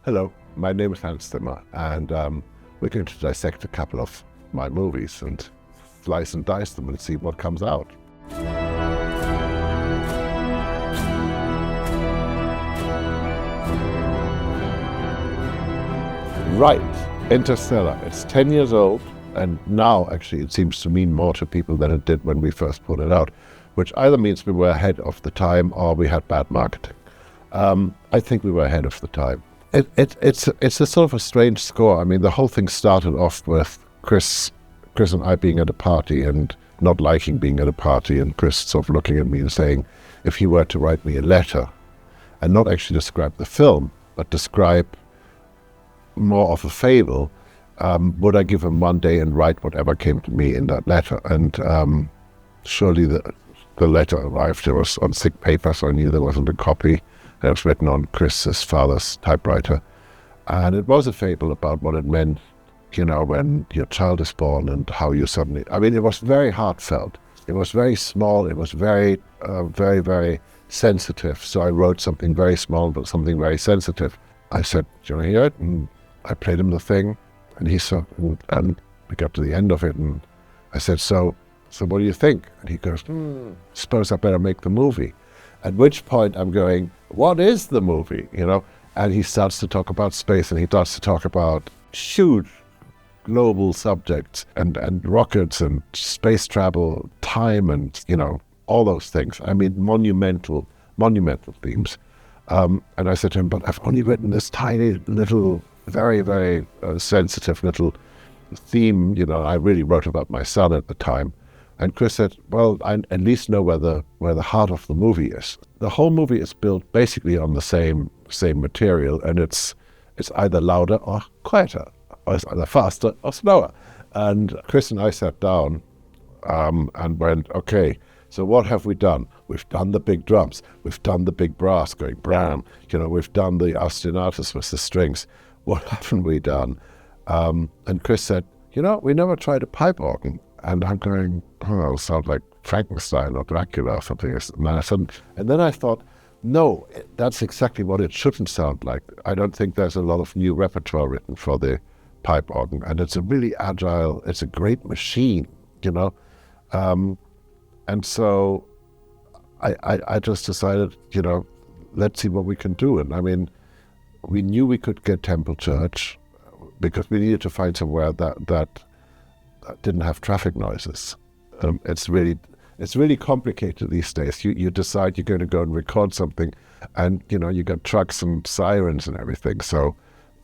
Hello, my name is Hans Zimmer, and we're going to dissect a couple of my movies and slice and dice them and see what comes out. Right, Interstellar. It's 10 years old, and now actually it seems to mean more to people than it did when we first put it out, which either means we were ahead of the time or we had bad marketing. I think we were ahead of the time. It's a sort of a strange score. I mean, the whole thing started off with Chris and I being at a party and not liking being at a party, and Chris sort of looking at me and saying, if he were to write me a letter and not actually describe the film, but describe more of a fable, would I give him one day and write whatever came to me in that letter? And surely the letter arrived. It was on thick paper, so I knew there wasn't a copy. It was written on Chris's father's typewriter. And it was a fable about what it meant, you know, when your child is born and how you suddenly... I mean, it was very heartfelt. It was very small. It was very, very sensitive. So I wrote something very small, but something very sensitive. I said, do you want to hear it? And I played him the thing. And he saw, and we got to the end of it. And I said, so what do you think? And he goes, suppose I better make the movie. At which point I'm going, what is the movie? You know? And he starts to talk about space, and he starts to talk about huge global subjects and rockets and space travel, time, and, you know, all those things. I mean, monumental themes. And I said to him, but I've only written this tiny little, very, very sensitive little theme. You know, I really wrote about my son at the time. And Chris said, well, I at least know where the heart of the movie is. The whole movie is built basically on the same material, and it's either louder or quieter, or it's either faster or slower. And Chris and I sat down and went, okay, so what have we done? We've done the big drums. We've done the big brass going bram. You know, we've done the ostinatos with the strings. What haven't we done? And Chris said, you know, we never tried a pipe organ. And I'm going, oh, it'll sound like Frankenstein or Dracula or something. And then I thought, no, that's exactly what it shouldn't sound like. I don't think there's a lot of new repertoire written for the pipe organ. And it's a really agile, it's a great machine, you know. And so I just decided, you know, let's see what we can do. And I mean, we knew we could get Temple Church because we needed to find somewhere that didn't have traffic noises. It's really complicated these days. You decide you're going to go and record something, and you know you got trucks and sirens and everything. So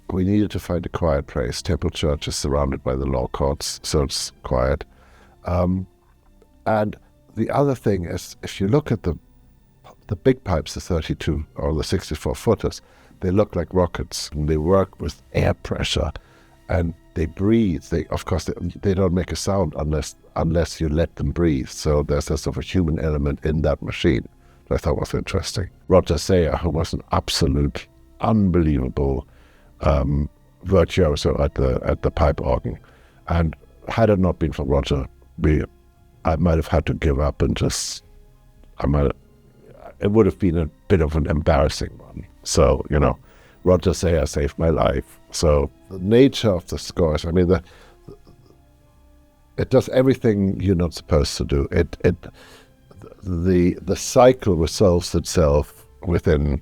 we needed to find a quiet place. Temple Church is surrounded by the law courts, so it's quiet. And the other thing is, if you look at the big pipes, the 32 or the 64 footers, they look like rockets, and they work with air pressure, and they breathe. Of course, they don't make a sound unless you let them breathe. So there's a sort of a human element in that machine that I thought was interesting. Roger Sayer, who was an absolute, unbelievable virtuoso at the pipe organ, and had it not been for Roger, I might have had to give up and it would have been a bit of an embarrassing one. So, you know, Roger Sayer saved my life. So the nature of the scores, I mean, it does everything you're not supposed to do. The cycle resolves itself within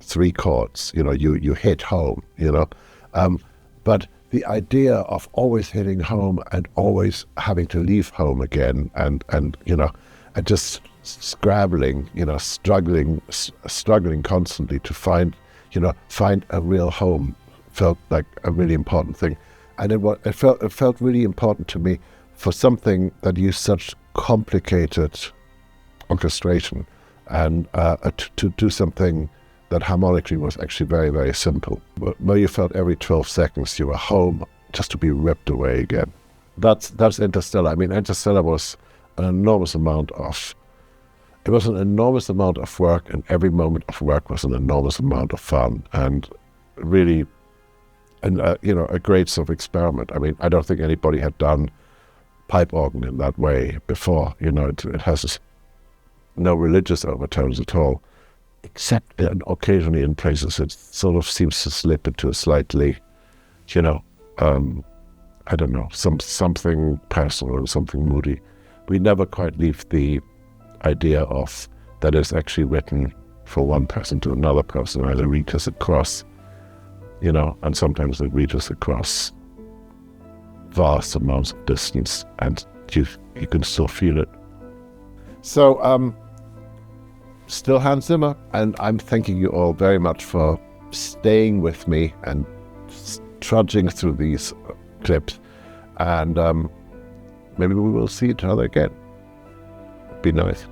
3 chords. You know, you hit home, you know. But the idea of always hitting home and always having to leave home again and you know, and just scrabbling, you know, struggling constantly to find a real home felt like a really important thing. And it felt really important to me for something that used such complicated orchestration and to do something that harmonically was actually very, very simple, where you felt every 12 seconds you were home just to be ripped away again. That's Interstellar. I mean, Interstellar was an enormous amount of work, and every moment of work was an enormous amount of fun, and really, you know, a great sort of experiment. I mean, I don't think anybody had done pipe organ in that way before. You know, it has no religious overtones at all. except occasionally in places it sort of seems to slip into a slightly, I don't know, something personal or something moody. We never quite leave the idea of that it's actually written for one person to another person, either reaches across, and sometimes it reaches across vast amounts of distance, and you can still feel it. So, still Hans Zimmer, and I'm thanking you all very much for staying with me and trudging through these clips, and maybe we will see each other again. Be nice.